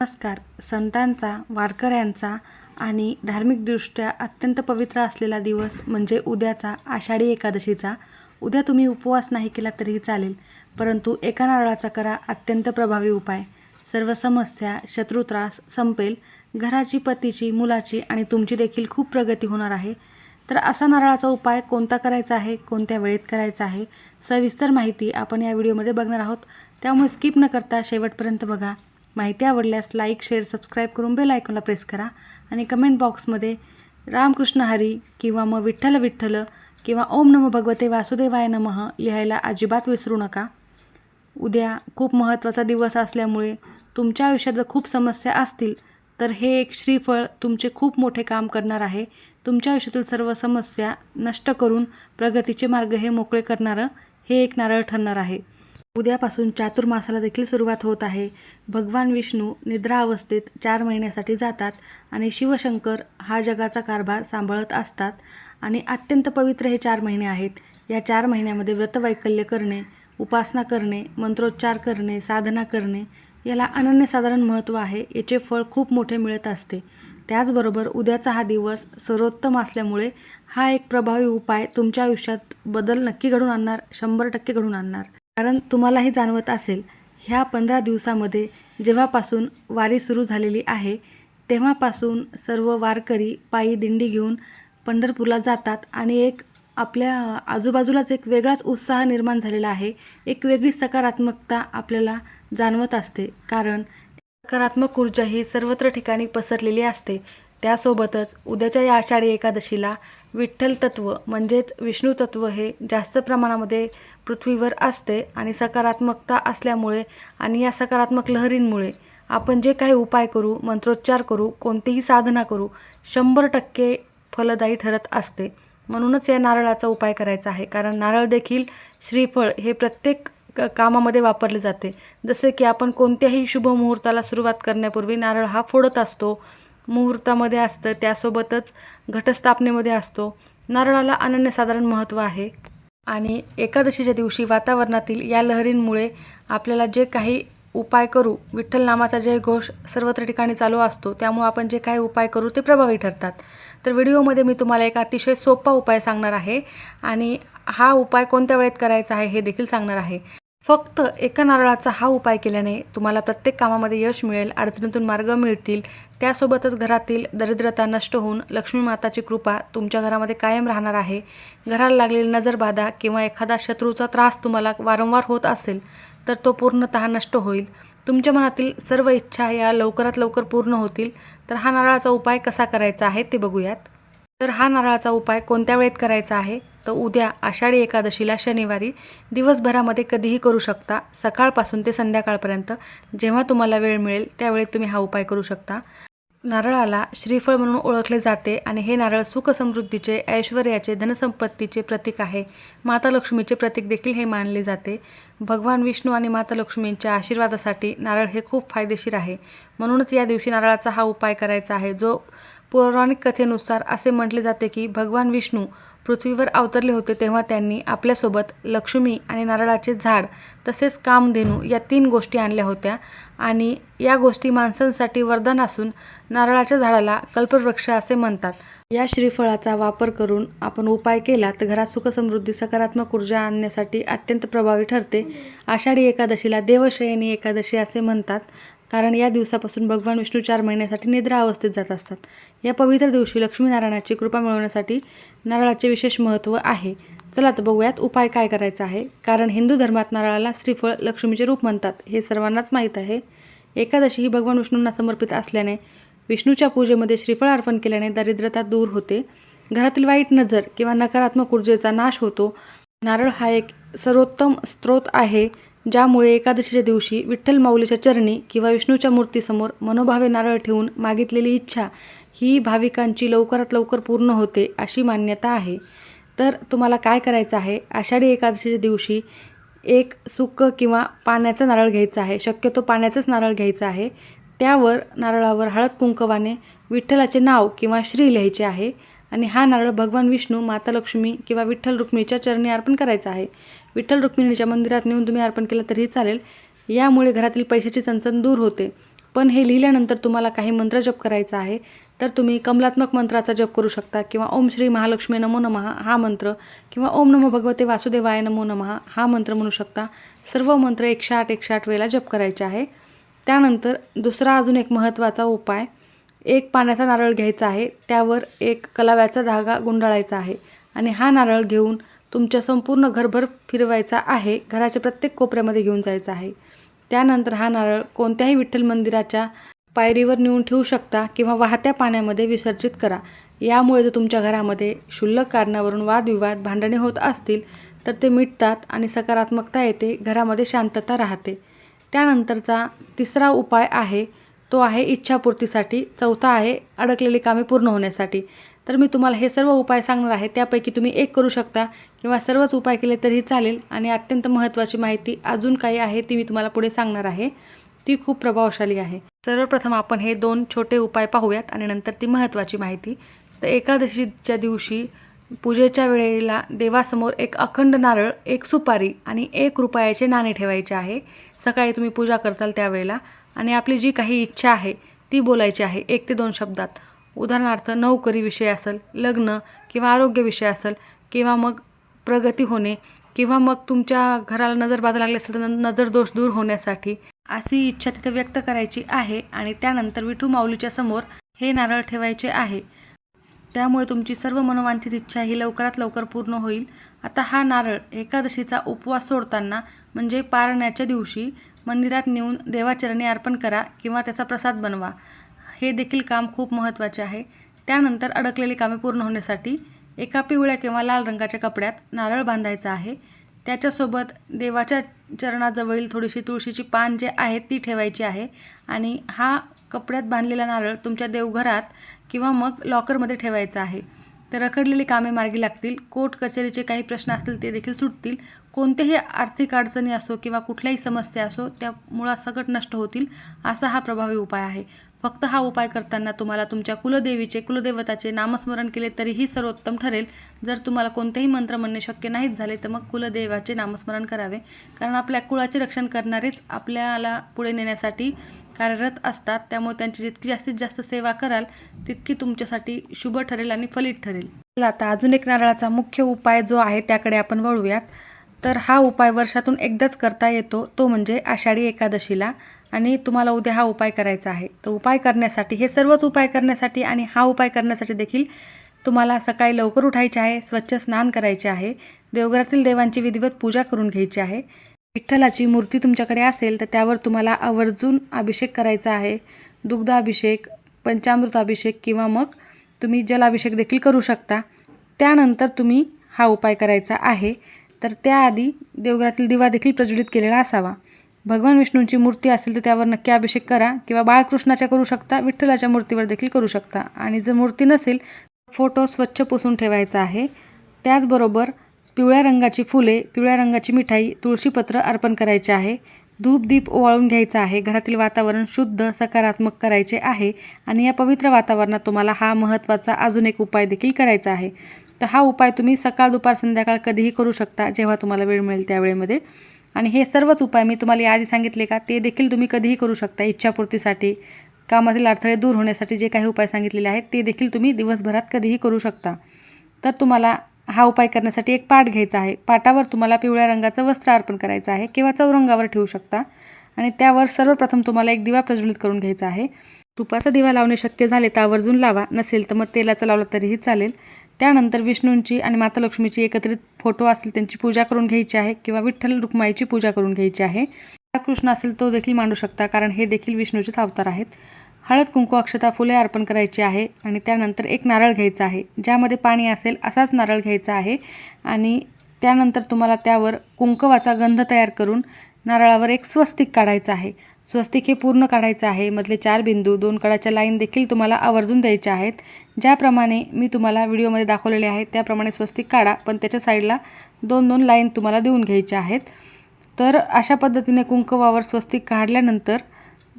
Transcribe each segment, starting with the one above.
नमस्कार. संतांचा, वारकऱ्यांचा आणि धार्मिकदृष्ट्या अत्यंत पवित्र असलेला दिवस म्हणजे उद्याचा आषाढी एकादशीचा. उद्या तुम्ही उपवास नाही केला तरीही चालेल, परंतु एका नारळाचा करा अत्यंत प्रभावी उपाय. सर्व समस्या, शत्रुत्रास संपेल. घराची, पतीची, मुलाची आणि तुमची देखील खूप प्रगती होणार आहे. तर असा नारळाचा उपाय कोणता करायचा आहे, कोणत्या वेळेत करायचा आहे, सविस्तर माहिती आपण या व्हिडिओमध्ये बघणार आहोत. त्यामुळे स्किप न करता शेवटपर्यंत बघा. माहिती आवडल्यास लाईक, शेअर, सबस्क्राईब करून बेल आयकॉनला प्रेस करा आणि कमेंट बॉक्समध्ये रामकृष्ण हरी किंवा मग विठ्ठल विठ्ठल किंवा ओम नमो भगवते वासुदेवाय नमः लिहायला अजिबात विसरू नका. उद्या खूप महत्त्वाचा दिवस असल्यामुळे तुमच्या आयुष्यात जर खूप समस्या असतील तर हे एक श्रीफळ तुमचे खूप मोठे काम करणार आहे. तुमच्या आयुष्यातील सर्व समस्या नष्ट करून प्रगतीचे मार्ग हे मोकळे करणारं हे एक नारळ ठरणार आहे. उद्यापासून चातुर्मासाला देखील सुरुवात होत आहे. भगवान विष्णू निद्रा अवस्थेत 4 महिन्यासाठी जातात आणि शिवशंकर हा जगाचा कारभार सांभाळत असतात आणि अत्यंत पवित्र हे 4 महिने आहेत. या 4 महिन्यामध्ये व्रतवैकल्य करणे, उपासना करणे, मंत्रोच्चार करणे, साधना करणे याला अनन्यसाधारण महत्त्व आहे. याचे फळ खूप मोठे मिळत असते. त्याचबरोबर उद्याचा हा दिवस सर्वोत्तम असल्यामुळे हा एक प्रभावी उपाय तुमच्या आयुष्यात बदल नक्की घडून आणणार, 100% घडून आणणार. कारण तुम्हालाही जाणवत असेल, ह्या 15 दिवसामध्ये जेव्हापासून वारी सुरू झालेली आहे तेव्हापासून सर्व वारकरी पायी दिंडी घेऊन पंढरपूरला जातात आणि एक आपल्या आजूबाजूलाच एक वेगळाच उत्साह निर्माण झालेला आहे. एक वेगळी सकारात्मकता आपल्याला जाणवत असते, कारण सकारात्मक ऊर्जा ही सर्वत्र ठिकाणी पसरलेली असते. त्यासोबतच उद्याच्या या आषाढी एकादशीला विठ्ठल तत्व म्हणजेच विष्णू तत्व हे जास्त प्रमाणामध्ये पृथ्वीवर असते आणि सकारात्मकता असल्यामुळे आणि या सकारात्मक लहरींमुळे आपण जे काही उपाय करू, मंत्रोच्चार करू, कोणतीही साधना करू, 100% फलदायी ठरत असते. म्हणूनच या नारळाचा उपाय करायचा आहे. कारण नारळ देखील श्रीफळ हे प्रत्येक कामामध्ये वापरले जाते. जसे की आपण कोणत्याही शुभ मुहूर्ताला सुरुवात करण्यापूर्वी नारळ हा फोडत असतो. मुहूर्तामध्ये असतं, त्यासोबतच घटस्थापनेमध्ये असतो. नारळाला अनन्यसाधारण महत्त्व आहे आणि एकादशीच्या दिवशी वातावरणातील या लहरींमुळे आपल्याला जे काही उपाय करू, विठ्ठल नामाचा जयघोष सर्वत्र ठिकाणी चालू असतो, त्यामुळे आपण जे काही उपाय करू ते प्रभावी ठरतात. तर व्हिडिओमध्ये मी तुम्हाला एक अतिशय सोपा उपाय सांगणार आहे आणि हा उपाय कोणत्या वेळेत करायचा आहे हे देखील सांगणार आहे. फक्त एका नारळाचा हा उपाय केल्याने तुम्हाला प्रत्येक कामामध्ये यश मिळेल, अडचणीतून मार्ग मिळतील. त्यासोबतच घरातील दरिद्रता नष्ट होऊन लक्ष्मी माताची कृपा तुमच्या घरामध्ये कायम राहणार आहे. घराला लागलेली नजरबाधा किंवा एखादा शत्रूचा त्रास तुम्हाला वारंवार होत असेल तर तो पूर्णतः नष्ट होईल. तुमच्या मनातील सर्व इच्छा या लवकरात लवकर पूर्ण होतील. तर हा नारळाचा उपाय कसा करायचा आहे ते बघूयात. तर हा नारळाचा उपाय कोणत्या वेळेत करायचा आहे, तर उद्या आषाढी एकादशीला शनिवारी दिवसभरामध्ये कधीही करू शकता. सकाळपासून ते संध्याकाळपर्यंत जेव्हा तुम्हाला वेळ मिळेल त्यावेळी तुम्ही हा उपाय करू शकता. नारळाला श्रीफळ म्हणून ओळखले जाते आणि हे नारळ सुखसमृद्धीचे, ऐश्वर्याचे, धनसंपत्तीचे प्रतीक आहे. माता लक्ष्मीचे प्रतीक देखील हे मानले जाते. भगवान विष्णू आणि माता लक्ष्मींच्या आशीर्वादासाठी नारळ हे खूप फायदेशीर आहे. म्हणूनच या दिवशी नारळाचा हा उपाय करायचा आहे. जो पौराणिक कथेनुसार असे म्हटले जाते की भगवान विष्णू पृथ्वीवर अवतरले होते तेव्हा त्यांनी आपल्यासोबत लक्ष्मी आणि नारळाचे झाड तसेच कामधेनू या 3 गोष्टी आणल्या होत्या आणि या गोष्टी माणसांसाठी वरदान असून नारळाच्या झाडाला कल्पवृक्ष असे म्हणतात. या श्रीफळाचा वापर करून आपण उपाय केला तर घरात सुखसमृद्धी, सकारात्मक ऊर्जा आणण्यासाठी अत्यंत प्रभावी ठरते. आषाढी एकादशीला देवशयनी एकादशी असे म्हणतात, कारण या दिवसापासून भगवान विष्णू 4 महिन्यासाठी निद्रा अवस्थेत जात असतात. या पवित्र दिवशी लक्ष्मीनारायणाची कृपा मिळवण्यासाठी नारळाचे विशेष महत्त्व आहे. चला तर बघूयात उपाय काय करायचा आहे. कारण हिंदू धर्मात नारळाला श्रीफळ लक्ष्मीचे रूप म्हणतात, हे सर्वांनाच माहीत आहे. एकादशी ही भगवान विष्णूंना समर्पित असल्याने विष्णूच्या पूजेमध्ये श्रीफळ अर्पण केल्याने दारिद्र्यता दूर होते, घरातील वाईट नजर किंवा नकारात्मक ऊर्जेचा नाश होतो. नारळ हा एक सर्वोत्तम स्रोत आहे, ज्यामुळे एकादशीच्या दिवशी विठ्ठल माऊलीच्या चरणी किंवा विष्णूच्या मूर्तीसमोर मनोभावे नारळ ठेवून मागितलेली इच्छा ही भाविकांची लवकरात लवकर पूर्ण होते अशी मान्यता आहे. तर तुम्हाला काय करायचं आहे, आषाढी एकादशीच्या दिवशी एक सुकं किंवा पाण्याचं नारळ घ्यायचं आहे. शक्यतो पाण्याचंच नारळ घ्यायचं आहे. त्यावर नारळावर हळद कुंकवाने विठ्ठलाचे नाव किंवा श्री लिहायचे आहे आणि हा नारळ भगवान विष्णू, माता लक्ष्मी किंवा विठ्ठल रुक्मिणीच्या चरणी अर्पण करायचा आहे. विठ्ठल रुक्मिणीच्या मंदिरात नेऊन तुम्ही अर्पण केलं तरीही चालेल. यामुळे घरातील पैशाची चणचण दूर होते. पण हे लिहिल्यानंतर तुम्हाला काही मंत्र जप करायचा आहे. तर तुम्ही कमलात्मक मंत्राचा जप करू शकता किंवा ओम श्री महालक्ष्मी नमो नमः हा मंत्र किंवा ओम नमो भगवते वासुदेवाय नमो नमः हा मंत्र म्हणू शकता. सर्व मंत्र 108 वेळेला जप करायचे आहे. त्यानंतर दुसरा अजून एक महत्त्वाचा उपाय, एक पाण्याचा नारळ घ्यायचा आहे, त्यावर एक कलाव्याचा धागा गुंडाळायचा आहे आणि हा नारळ घेऊन तुमच्या संपूर्ण घरभर फिरवायचा आहे. घराच्या प्रत्येक कोपऱ्यामध्ये घेऊन जायचा आहे. त्यानंतर हा नारळ कोणत्याही विठ्ठल मंदिराच्या पायरीवर नेऊन ठेवू शकता किंवा वाहत्या पाण्यामध्ये विसर्जित करा. यामुळे जर तुमच्या घरामध्ये क्षुल्लक कारणावरून वादविवाद भांडणे होत असतील तर ते मिटतात आणि सकारात्मकता येते, घरामध्ये शांतता राहते. त्यानंतरचा तिसरा उपाय आहे तो आहे इच्छापूर्तीसाठी. चौथा आहे अडकलेली कामे पूर्ण होण्यासाठी. तर मी तुम्हाला हे सर्व उपाय सांगणार आहे, त्यापैकी तुम्ही एक करू शकता किंवा सर्वच उपाय केले तरीही चालेल. आणि अत्यंत महत्त्वाची माहिती अजून काही आहे ती मी तुम्हाला पुढे सांगणार आहे, ती खूप प्रभावशाली आहे. सर्वप्रथम आपण हे 2 छोटे उपाय पाहूयात आणि नंतर ती महत्त्वाची माहिती. तर एकादशीच्या दिवशी पूजेच्या वेळेला देवासमोर एक अखंड नारळ, एक सुपारी आणि 1 रुपयाचे नाणे ठेवायचे आहे. सकाळी तुम्ही पूजा करताल त्यावेळेला आणि आपली जी काही इच्छा आहे ती बोलायची आहे 1 ते 2 शब्दात. उदाहरणार्थ नोकरी विषय असेल, लग्न किंवा आरोग्य विषय असेल किंवा मग प्रगती होणे किंवा मग तुमच्या घराला नजरबाधा लागली असेल तर नजर दोष दूर होण्यासाठी अशी इच्छा तिथे व्यक्त करायची आहे. आणि त्यानंतर विठू माऊलीच्या समोर हे नारळ ठेवायचे आहे. त्यामुळे तुमची सर्व मनोवांछित इच्छा ही लवकरात लवकर पूर्ण होईल. आता हा नारळ एकादशीचा उपवास सोडताना म्हणजे पारण्याच्या दिवशी मंदिरात नेऊन देवाचरणी अर्पण करा किंवा त्याचा प्रसाद बनवा. हे देखील काम खूप महत्त्वाचे आहे. त्यानंतर अडकलेली कामे पूर्ण होण्यासाठी एका पिवळ्या किंवा लाल रंगाच्या कपड्यात नारळ बांधायचा आहे. त्याच्यासोबत देवाच्या चरणाजवळील थोडीशी तुळशीची पान जे आहे ती ठेवायची आहे. आणि हा कपड्यात बांधलेला नारळ तुमच्या देवघरात किंवा मग लॉकरमध्ये ठेवायचा आहे. तर रखडलेली कामे मार्गी लागतील, कोर्ट कचेरीचे काही प्रश्न असतील ते देखील सुटतील, कोणतेही आर्थिक अडचणी असो किंवा कुठल्याही समस्या असो त्या मुळासकट नष्ट होतील, असा हा प्रभावी उपाय आहे. फक्त हा उपाय करताना तुम्हाला तुमच्या कुलदेवताचे नामस्मरण केले तरीही सर्वोत्तम ठरेल. जर तुम्हाला कोणतेही मंत्र म्हणणे शक्य नाहीच झाले तर मग कुलदेवाचे नामस्मरण करावे, कारण आपल्या कुळाचे रक्षण करणारेच आपल्याला पुढे नेण्यासाठी कार्यरत असतात. त्यामुळे त्यांची जितकी जास्तीत जास्त सेवा कराल तितकी तुमच्यासाठी शुभ ठरेल आणि फलित ठरेल. आता अजून एक नारळाचा मुख्य उपाय जो आहे त्याकडे आपण वळूयात. तर हा उपाय वर्षातून एकदाच करता येतो, तो म्हणजे आषाढी एकादशीला. आणि तुम्हाला उद्या हा उपाय करायचा आहे. तर उपाय करण्यासाठी, हे सर्वच उपाय करण्यासाठी आणि हा उपाय करण्यासाठी देखील तुम्हाला सकाळी लवकर उठायचे आहे, स्वच्छ स्नान करायचे आहे, देवघरातील देवांची विधिवत पूजा करून घ्यायची आहे. विठ्ठलाची मूर्ती तुमच्याकडे असेल तर त्यावर तुम्हाला आवर्जून अभिषेक करायचा आहे. दुग्धाभिषेक, पंचामृत अभिषेक किंवा मग तुम्ही जलाभिषेक देखील करू शकता. त्यानंतर तुम्ही हा उपाय करायचा आहे. तर त्याआधी देवघरातील दिवा देखील प्रज्वलित केलेला असावा. भगवान विष्णूंची मूर्ती असेल तर त्यावर नक्की अभिषेक करा किंवा बाळकृष्णाच्या करू शकता, विठ्ठलाच्या मूर्तीवर देखील करू शकता. आणि जर मूर्ती नसेल फोटो स्वच्छ पुसून ठेवायचा आहे. त्याचबरोबर पिवळ्या रंगाची फुले, पिवळ्या रंगाची मिठाई, तुळशीपत्र अर्पण करायचे आहे. धूप दीप ओवाळून घ्यायचा आहे. घरातील वातावरण शुद्ध सकारात्मक करायचे आहे. आणि या पवित्र वातावरणात तुम्हाला हा महत्त्वाचा अजून एक उपाय देखील करायचा आहे. तर हा उपाय तुम्ही सकाळ दुपार संध्याकाळ कधीही करू शकता, जेव्हा तुम्हाला वेळ मिळेल त्यावेळेमध्ये. आणि हे सर्वच उपाय मी तुम्हाला याआधी सांगितले का ते देखील तुम्ही कधीही करू शकता. इच्छापूर्तीसाठी, कामातील अडथळे दूर होण्यासाठी जे काही उपाय सांगितलेले आहेत ते देखील तुम्ही दिवसभरात कधीही करू शकता. तर तुम्हाला हा उपाय करण्यासाठी एक पाट घ्यायचा आहे. पाटावर तुम्हाला पिवळ्या रंगाचं वस्त्र अर्पण करायचं आहे किंवा चौरंगावर ठेवू शकता. आणि त्यावर सर्वप्रथम तुम्हाला एक दिवा प्रज्वलित करून घ्यायचा आहे. तुपाचा दिवा लावणे शक्य झाले तर आवर्जून लावा, नसेल तर मग तेलाचा लावला तरीही चालेल. त्यानंतर विष्णूंची आणि माता लक्ष्मीची एकत्रित फोटो असेल त्यांची पूजा करून घ्यायची आहे किंवा विठ्ठल रुक्माईची पूजा करून घ्यायची आहे. कृष्ण असेल तो देखील मांडू शकता, कारण हे देखील विष्णूचेच अवतार आहेत. हळद कुंकू अक्षता फुले अर्पण करायची आहे. आणि त्यानंतर एक नारळ घ्यायचा आहे, ज्यामध्ये पाणी असेल असाच नारळ घ्यायचा आहे. आणि त्यानंतर तुम्हाला त्यावर कुंकवाचा गंध तयार करून नारळावर एक स्वस्तिक काढायचं आहे. स्वस्तिक हे पूर्ण काढायचं आहे. मधले 4 बिंदू, 2 कडाच्या लाईन देखील तुम्हाला आवर्जून द्यायच्या आहेत. ज्याप्रमाणे मी तुम्हाला व्हिडिओमध्ये दाखवलेले आहे त्याप्रमाणे स्वस्तिक काढा, पण त्याच्या साईडला 2-2 लाईन तुम्हाला देऊन घ्यायच्या आहेत. तर अशा पद्धतीने कुंकवावर स्वस्तिक काढल्यानंतर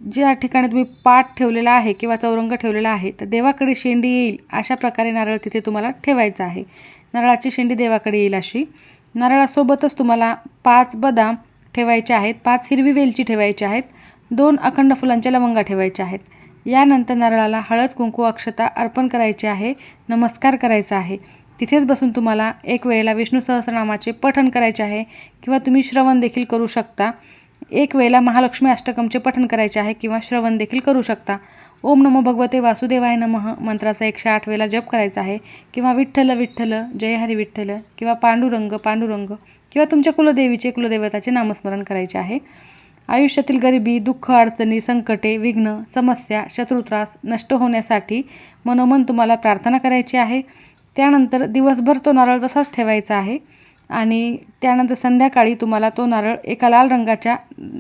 ज्या ठिकाणी तुम्ही पाट ठेवलेला आहे किंवा चौरंग ठेवलेला आहे तर देवाकडे शेंडी येईल अशा प्रकारे नारळ तिथे तुम्हाला ठेवायचा आहे. नारळाची शेंडी देवाकडे येईल अशी. नारळासोबतच तुम्हाला 5 बदाम ठेवायचे आहेत, 5 हिरवी वेलची ठेवायची आहेत, 2 अखंड फुलांच्या लवंगा ठेवायच्या आहेत. यानंतर नारळाला हळद कुंकू अक्षता अर्पण करायचे आहे, नमस्कार करायचा आहे. तिथेच बसून तुम्हाला एक वेळेला विष्णू सहस्रनामाचे पठण करायचे आहे किंवा तुम्ही श्रवण देखील करू शकता. एक वेळेला महालक्ष्मी अष्टकमचे पठण करायचे आहे किंवा श्रवण देखील करू शकता. ओम नमो भगवते वासुदेवाय नमः मंत्राचा 108 वेळेला जप करायचा आहे किंवा विठ्ठल विठ्ठल जय हरी विठ्ठल किंवा पांडुरंग पांडुरंग किंवा तुमच्या कुलदेवताचे नामस्मरण करायचे आहे. आयुष्यातील गरिबी, दुःख, अडचणी, संकटे, विघ्न, समस्या, शत्रुत्रास नष्ट होण्यासाठी मनोमन तुम्हाला प्रार्थना करायची आहे. त्यानंतर दिवसभर तो नारळ तसाच ठेवायचा आहे आणि त्यानंतर संध्याकाळी तुम्हाला तो नारळ एका लाल रंगाचा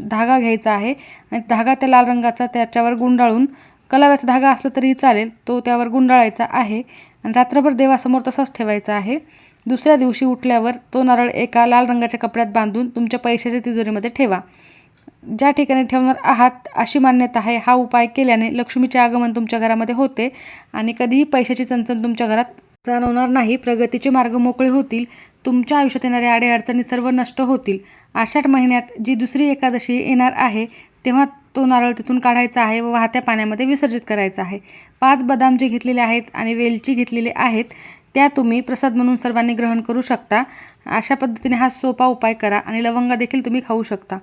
धागा घ्यायचा आहे आणि धागा त्या लाल रंगाचा त्याच्यावर गुंडाळून, कलाव्याचा धागा असला तरीही चालेल, तो त्यावर गुंडाळायचा आहे आणि रात्रभर देवासमोर तसाच ठेवायचा आहे. दुसऱ्या दिवशी उठल्यावर तो नारळ एका लाल रंगाच्या कपड्यात बांधून तुमच्या पैशाच्या तिजोरीमध्ये ठेवा. ज्या ठिकाणी ठेवणार आहात अशी मान्यता आहे. हा उपाय केल्याने लक्ष्मीचे आगमन तुमच्या घरामध्ये होते आणि कधीही पैशाची चणचण तुमच्या घरात जाणवणार नाही. प्रगतीचे मार्ग मोकळे होतील. तुमच्या आयुष्यात येणाऱ्या अडीअडचणी सर्व नष्ट होतील. आषाढ महिन्यात जी दुसरी एकादशी येणार आहे तेव्हा तो नारळ तिथून काढायचा आहे व वाहत्या पाण्यामध्ये विसर्जित करायचा आहे. 5 बदाम जे घेतलेले आहेत आणि वेलची घेतलेले आहेत त्या तुम्ही प्रसाद म्हणून सर्वांनी ग्रहण करू शकता. अशा पद्धतीने हा सोपा उपाय करा आणि लवंगा देखील तुम्ही खाऊ शकता.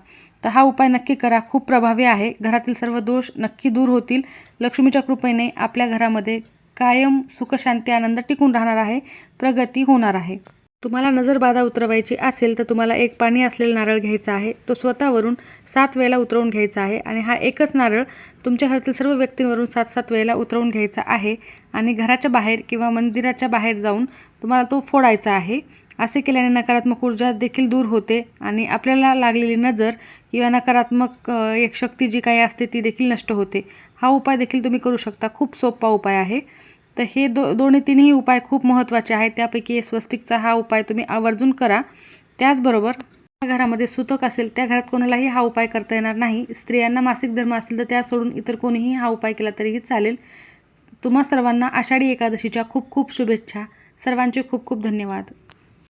तर हा उपाय नक्की करा, खूप प्रभावी आहे. घरातील सर्व दोष नक्की दूर होतील. लक्ष्मीच्या कृपेने आपल्या घरामध्ये कायम सुख शांती आनंद टिकून राहणार आहे, प्रगती होणार आहे. तुम्हाला नजरबाधा उतरवायची असेल तर तुम्हाला एक पाणी असलेला नारळ घ्यायचा आहे. तो स्वतःवरून 7 वेळेला उतरवून घ्यायचा आहे आणि हा एकच नारळ तुमच्या घरातील सर्व व्यक्तींवरून 7-7 वेळेला उतरवून घ्यायचा आहे आणि घराच्या बाहेर किंवा मंदिराच्या बाहेर जाऊन तुम्हाला तो फोडायचा आहे. असे केल्याने नकारात्मक ऊर्जा देखील दूर होते आणि आपल्याला लागलेली नजर किंवा नकारात्मक एक शक्ती जी काही असते ती देखील नष्ट होते. हा उपाय देखील तुम्ही करू शकता. खूप सोपा उपाय आहे. तर हे तिन्ही उपाय खूप महत्त्वाचे आहेत. त्यापैकी स्वस्तिकचा हा उपाय तुम्ही आवर्जून करा. त्याचबरोबर घरामध्ये सुतक असेल त्या घरात कोणालाही हा उपाय करता येणार नाही. स्त्रियांना मासिक धर्म असेल तर त्या सोडून इतर कोणीही हा उपाय केला तरीही चालेल. तुम्हा सर्वांना आषाढी एकादशीच्या खूप खूप शुभेच्छा. सर्वांचे खूप खूप धन्यवाद.